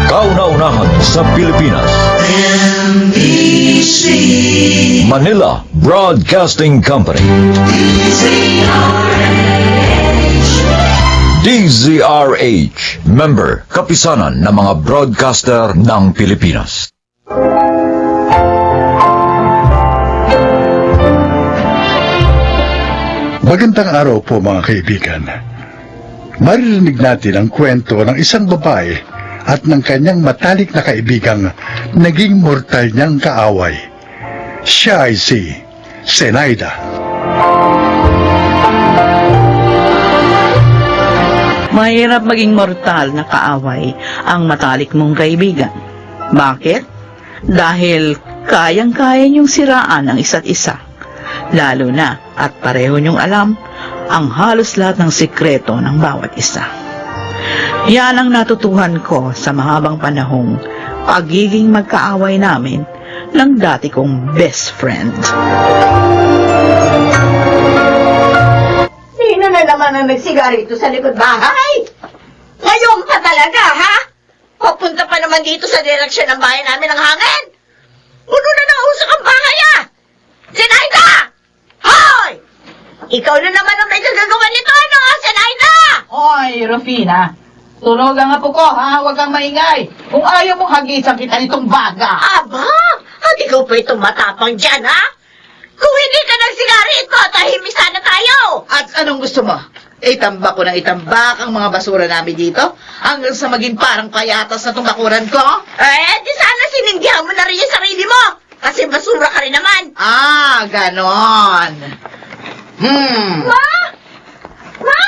Kauna-unahan sa Pilipinas. NBC Manila Broadcasting Company. DZRH, member, kapisanan ng mga broadcaster ng Pilipinas. Magandang araw po mga kaibigan. Maririnig natin ang kwento ng isang babae at ng kanyang matalik na kaibigang naging mortal niyang kaaway. Siya ay si Zenaida. Mahirap maging mortal na kaaway ang matalik mong kaibigan. Bakit? Dahil kayang-kaya niyong siraan ang isa't isa. Lalo na at pareho niyong alam ang halos lahat ng sikreto ng bawat isa. Yan ang natutuhan ko sa mahabang panahong pagiging magkaaway namin ng dati kong best friend. Sino na naman ang nagsigarito sa likod bahay? Ngayon pa talaga, ha? Papunta pa naman dito sa direksyon ng bahay namin ang hangin. Puno na ng usok ang bahay, ah! Zenaida! Hoy! Ikaw na naman ang may gagagawa nito, ano, Zenaida? Hoy, Rufina. Tulog ang apo ko, ha? Huwag kang maingay. Kung ayaw mong hagisan kita nitong baga. Aba, hindi ko pa itong matapang dyan, ha? Kung hindi ka nagsigarito, tahimik sana tayo. At anong gusto mo? Itambak ko ng itambak ang mga basura namin dito? Hanggang sa maging parang payatas na tumakuran ko? Di sana sinindihan mo na rin yung sarili mo. Kasi basura ka rin naman. Ah, ganon. Ma! Ma!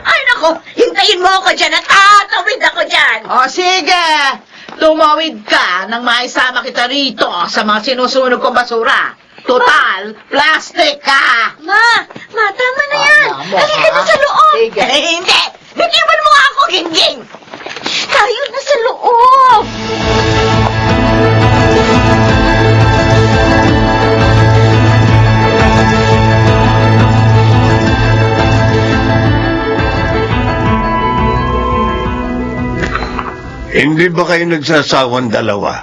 Ay, nako, hintayin mo ako dyan at tatawid ako dyan. O, sige. Tumawid ka nang maisama kita rito sa mga sinusunog kong basura. Total, plastic ka. Ma, tama na yan. Halika na sa loob. Sige. Hindi, bitiwan mo nga ako, Gingging. Tayo na sa loob. Hindi ba kayo nagsasawang dalawa?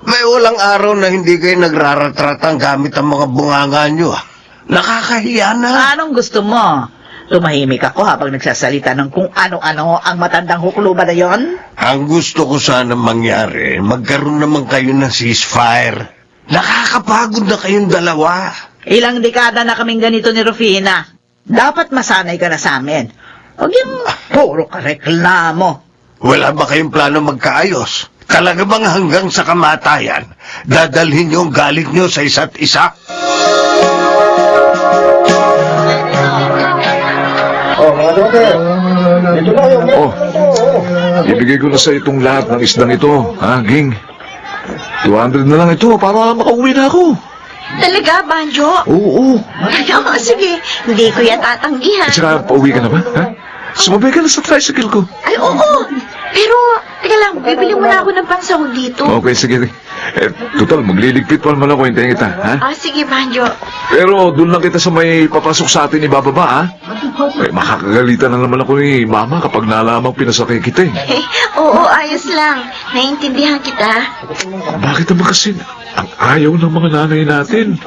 May walang araw na hindi kayo nagraratratang gamit ang mga bunganga nyo. Nakakahiya na. Anong gusto mo? Tumahimik ako habang nagsasalita ng kung ano-ano ang matandang hukluba na yon? Ang gusto ko sana mangyari, magkaroon naman kayo ng ceasefire. Nakakapagod na kayong dalawa. Ilang dekada na kaming ganito ni Rufina. Dapat masanay ka na sa amin. Huwag yung puro ka reklamo. Wala ba kayong plano magkaayos? Talaga bang hanggang sa kamatayan, dadalhin nyo ang galit nyo sa isa't isa? Ibigay ko na sa itong lahat ng isdang ito, ha, Ging? 200 na lang ito para makauwi na ako. Talaga, Banjo? Oo. Sige, hindi ko yan tatanggihan. At saka, pauwi ka na ba, ha? Sumabay ka na sa tricycle ko. Ay, oo. Pero, teka lang, bibili muna ako ng pansahog dito. Okay, sige. Total, magliligpit pa naman ako, hintayin kita, ha? Sige, Banjo. Pero doon lang kita sa may papasok sa atin ibababa, ha? Makakagalitan na naman ako ni Mama kapag nalamang pinasakay kita, eh. Oo, ayos lang. Naiintindihan kita. Bakit naman kasi ang ayaw ng mga nanay natin?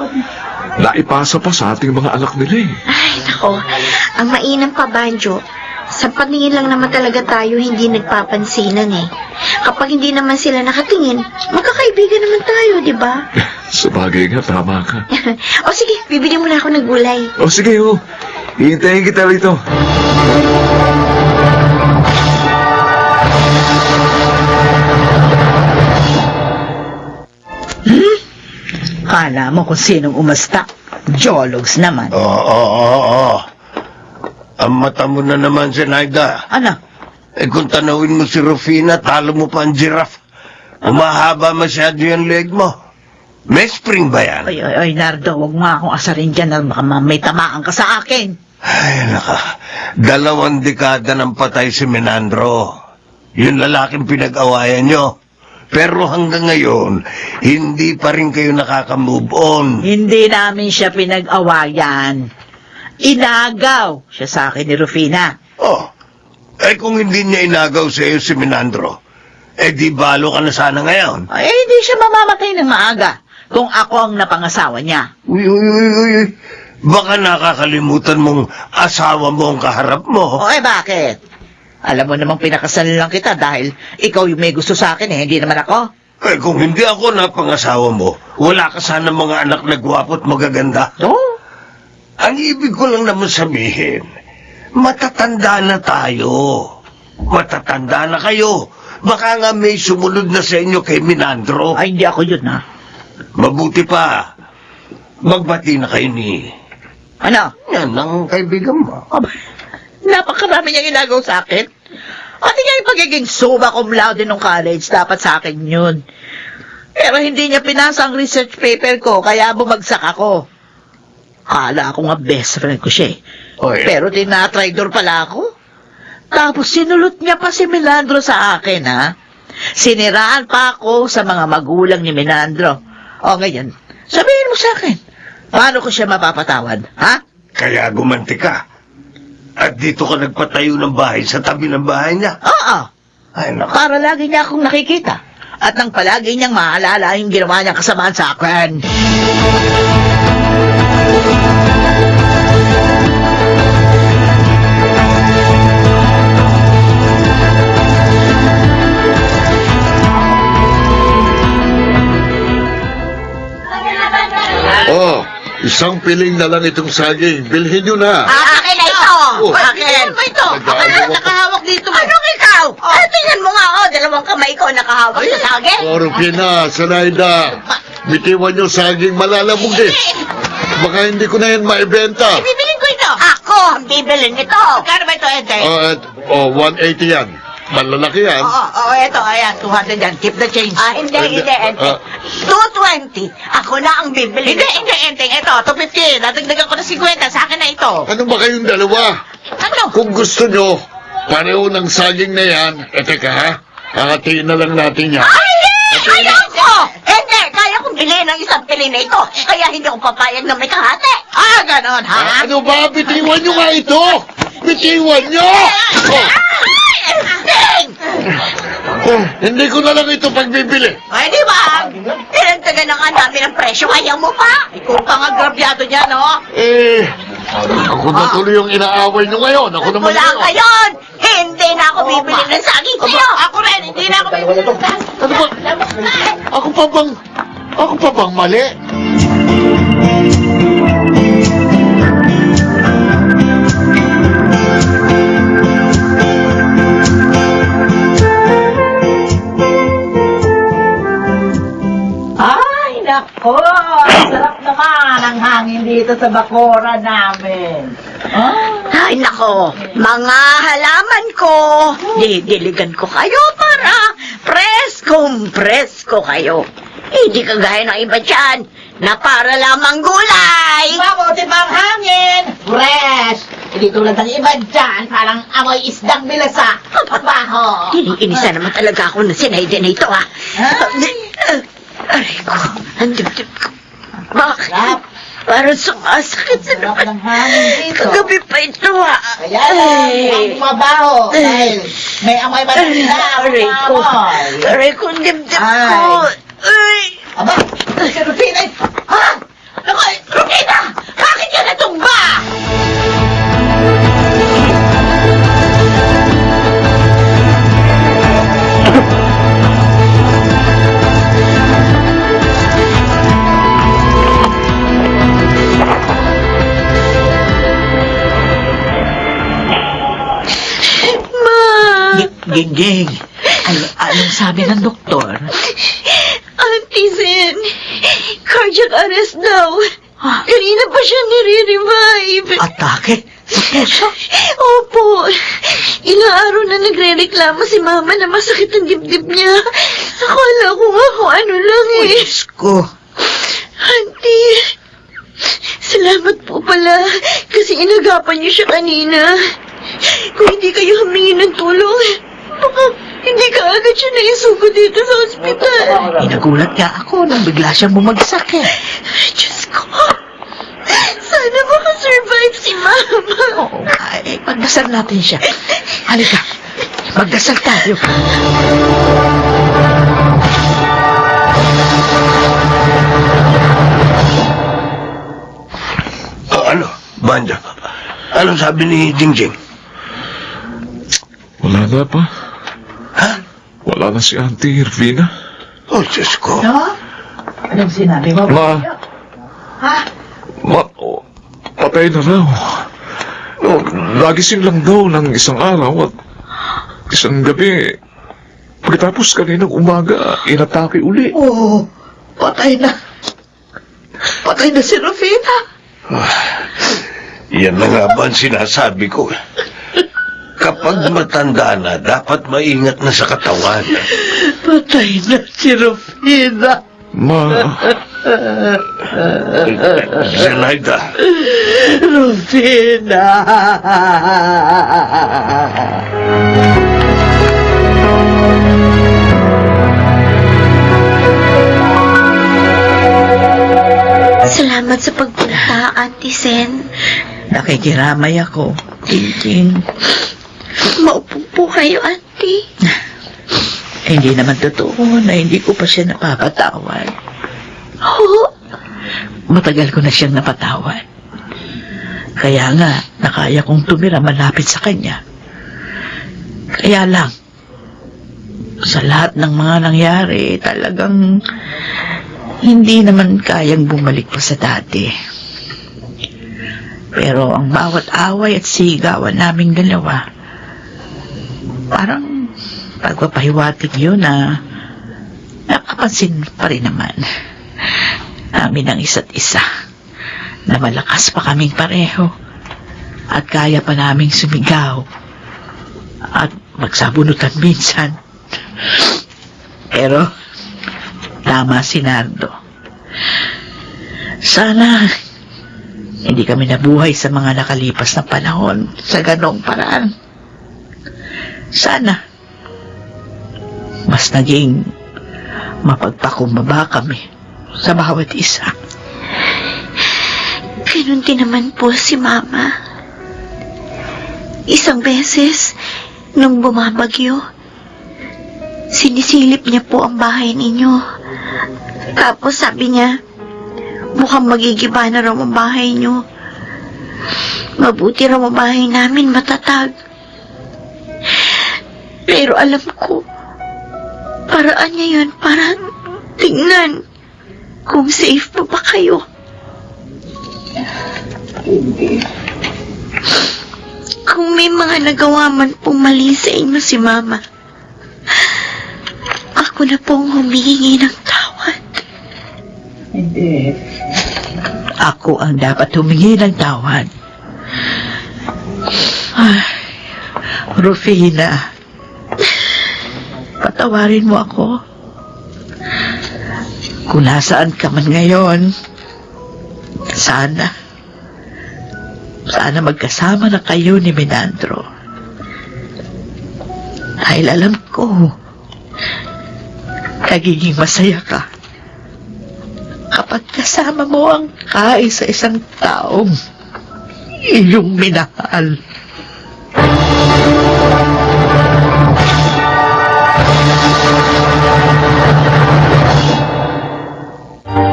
Naipasa pa sa ating mga anak nila, eh. Ay, nako. Ang mainam pa, Banjo. Sa paningin lang naman talaga tayo hindi nagpapansinan eh. Kapag hindi naman sila nakatingin, magkakaibigan naman tayo, di ba? Sabagay nga, tama ka. O sige, bibili mo na ako ng gulay. O sige, hihintayin kita rito. Kala mo kung sinong umasta. Jologs naman. Oo. Ang mata mo na naman, Zenaida. Ano? Kung tanawin mo si Rufina, talo mo pa ang giraffe. Umahaba masyado yung leg mo. May spring ba yan? Ay, Nardo, huwag nga akong asarin dyan na baka may tamaan ka sa akin. Ay, naka. 2 dekada ng patay si Menandro. Yung lalaking pinag-awayan nyo. Pero hanggang ngayon, hindi pa rin kayo nakaka-move on. Hindi namin siya pinag-awayan. Inagaw siya sa akin ni Rufina. Oh, kung hindi niya inagaw sa iyo si Minandro, di balo ka na sana ngayon. Ay, hindi siya mamamatay ng maaga kung ako ang napangasawa niya. Uy. Baka nakakalimutan mong asawa mo ang kaharap mo. O, bakit? Alam mo namang pinakasal lang kita dahil ikaw yung may gusto sa akin hindi naman ako. Kung hindi ako napangasawa mo, wala ka sana mga anak na gwapo at magaganda. Oo. Ang ibig ko lang naman sabihin, matatanda na tayo. Matatanda na kayo. Baka nga may sumunod na sa inyo kay Minandro. Ay, hindi ako yun, ha? Mabuti pa, magbati na kayo ni... Ano? Yan ang kaibigan mo. Aba, napakarami niyang inagaw sa akin. Pati nga yung pagiging summa cum laude nung college, dapat sa akin yun. Pero hindi niya pinasa ang research paper ko, kaya bumagsak ako. Kala ko nga best friend ko siya eh. Oy. Pero tinatraidor pala ako. Tapos sinulot niya pa si Minandro sa akin, ha? Siniraan pa ako sa mga magulang ni Minandro. O ngayon, sabihin mo sa akin, paano ko siya mapapatawad, ha? Kaya gumanti ka. At dito ka nagpatayo ng bahay sa tabi ng bahay niya. Oo. Ay, naku. Para lagi niya akong nakikita. At nang palagi niyang maalala yung ginawa niyang kasamaan sa akin. Oh, isang piling na lang itong saging. Bilhin nyo na. Akin na ito! Oh. Akin! Ano ba ito? Nag-aawa Ano ka. nakahawak dito? Anong ikaw? Tingnan mo nga, dalawang kamay ko nakahawak sa saging. Oh, Rufina, Sanaida. Bitiwan nyo saging malalabog eh. Baka hindi ko na yan maibenta. Bibilin ko ito. Ako ang bibili nito. Magkano ba ito, Ente? 180 yan. Malalaki yan. Oo, ito, ayan, 200 yan. Keep the change. Hindi, Ente. 220. Ako na ang bibili Hindi, nito. Ente, ito, 250. Nadagdagan ko na 50. Sa akin na ito. Ano ba kayong dalawa? Ano? Kung gusto nyo, pareho ng saging na yan. Teka ha, hahatiin na lang natin yan. Ayoko! Hindi, kaya kong bilhin ng isang pili na ito. Kaya hindi ko papayag na may kahati. Ganon, ha? Ano ba? Bitiwan nyo nga ito! Bitiwan nyo! Oh, hindi ko na lang ito pagbibili. Ay, di ba? Tinagdagan na nga namin ang presyo. Ayaw mo pa? Ikaw pa nga grabyado niya, no? Ako na tuloy yung inaaway nyo ngayon. Ako naman Mula yun. ngayon, hindi na ako bibili ng saging sa'yo. Ako rin, hindi na ako bibili ng saging. Ano ba? Ako pa bang mali? Ay, nako! Sarap naman ang hangin dito sa bakura namin. Ay, nako, mga halaman ko, didiligan ko kayo para presko kayo. Hindi kagaya ng iba dyan, na para lamang gulay. Mabuti pa ang hangin! Fresh! Hindi tulad ng iba dyan, parang amoy isdang bilasa. Baho! Iniinisa naman talaga ako na sinayda na ito, ha? Aray ko, ang dibdib ko. Bakit? Sarap. Parang sumasakit sa Sarap naman. ng hangin dito. Kagabi pa ito, ha? Kaya lang, mukhang bumabaho. Dahil may amoy matanda. Aray ko. Aray ko, ang dibdib ko. Ay! Aba, si Rufina! Ha? Naku, Rufina! Bakit ka natumba? Gingging, anong sabi ng doktor? Auntie Zen, cardiac arrest daw. Kanina pa siya nire-revive. Atake? Sa puso? Opo. Ilang araw na nagre-reklamo si Mama na masakit ang dibdib niya. Akala ko nga kung ano lang eh. Diyos ko. Auntie, salamat po pala kasi inagapan niyo siya kanina. Kung hindi kayo humingi ng tulong, baka hindi ka agad siya naisugo dito sa ospital. Inagulat nga ako nang bigla siyang bumagsak eh. Diyos ko. Sana makasurvive si Mama. Oo, ay, magdasal natin siya. Halika, magdasal tayo. Ano, Banda? Anong sabi ni Jingjing? Wala na pa. Ha? Wala na si Auntie Irvina. Oh, Diyos ko. No? Anong sinabi mo? Ma, Ha? oh, patay na raw. Oh, nagising lang daw ng isang araw at isang gabi. Pagkatapos kaninang umaga, inatake uli. Oo, patay na. Patay na si Rufina. Yan na nga ba ang sinasabi ko? Kapag matanda na, dapat maingat na sa katawan. Patay na si Rufina. Ma, Zenaida, Rufina. Salamat sa pagpunta, Auntie Sen. Nakikiramay ako, Jingjing. Maupo po kayo, Auntie. Hindi naman totoo na hindi ko pa siya napapatawad. Oo. Matagal ko na siyang napatawad. Kaya nga, nakaya kong tumira malapit sa kanya. Kaya lang, sa lahat ng mga nangyari, talagang hindi naman kayang bumalik pa sa dati. Pero ang bawat away at sigawan naming dalawa, parang pagpapahiwatig yun na nakapansin pa rin naman namin ang isa't isa na malakas pa kaming pareho at kaya pa naming sumigaw at magsabunutan minsan. Pero tama si Nardo. Sana hindi kami nabuhay sa mga nakalipas na panahon sa ganong paraan. Sana mas naging mapagpakumbaba kami sa bawat isa. Ganun din naman po si Mama. Isang beses, nung bumabagyo, sinisilip niya po ang bahay ninyo. Tapos sabi niya, mukhang magigiba na raw ang bahay niyo. Mabuti raw ang bahay namin matatag. Pero alam ko, paraan niya yun para tingnan kung safe pa ba kayo. Kung may mga nagawa man pong mali sa inyo si Mama, ako na pong humihingi ng tawad. Hindi. Ako ang dapat humingi ng tawad. Ay, Rufina, patawarin mo ako. Kung nasaan ka man ngayon, sana magkasama na kayo ni Menandro. Dahil alam ko, nagiging masaya ka kapag kasama mo ang kaisa-isang taong iyong minahal.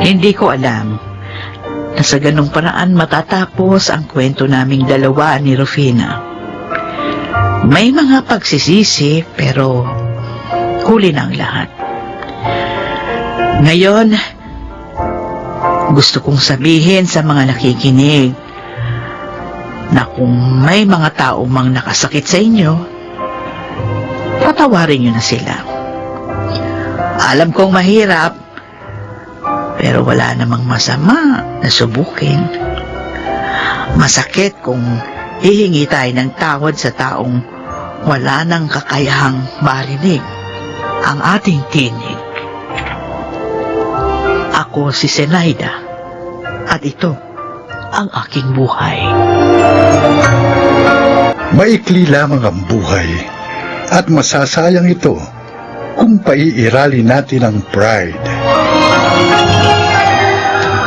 Hindi ko alam na sa ganong paraan matatapos ang kwento naming dalawa ni Rufina. May mga pagsisisi pero huli na ang lahat. Ngayon, gusto kong sabihin sa mga nakikinig na kung may mga tao mang nakasakit sa inyo, patawarin nyo na sila. Alam kong mahirap, pero wala namang masama na subukin. Masakit kung hihingi tayo ng tawad sa taong wala nang kakayahang marinig ang ating tinig. Ako si Zenaida at ito ang aking buhay. Maikli lamang ang buhay at masasayang ito kung paiirali natin ang pride.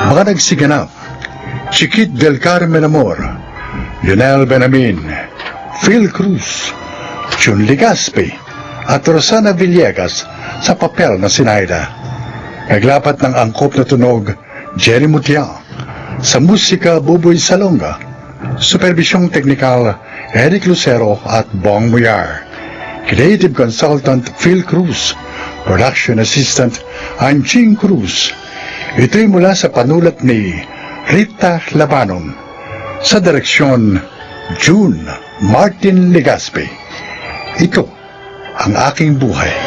Mga nagsiganap, Chiquit del Carmen Amor, Lionel Benamin, Phil Cruz, Jun Ligaspi, at Rosana Villegas sa papel na Sinaida. Naglapat ng angkop na tunog, Jerry Mutia. Sa musika, Buboy Salonga. Supervisyong teknikal, Eric Lucero at Bong Muyar. Creative Consultant, Phil Cruz. Production Assistant, Anching Cruz. Ito'y mula sa panulat ni Rita Labanon. Sa direksyon, June Martin Legaspi. Ito ang aking buhay.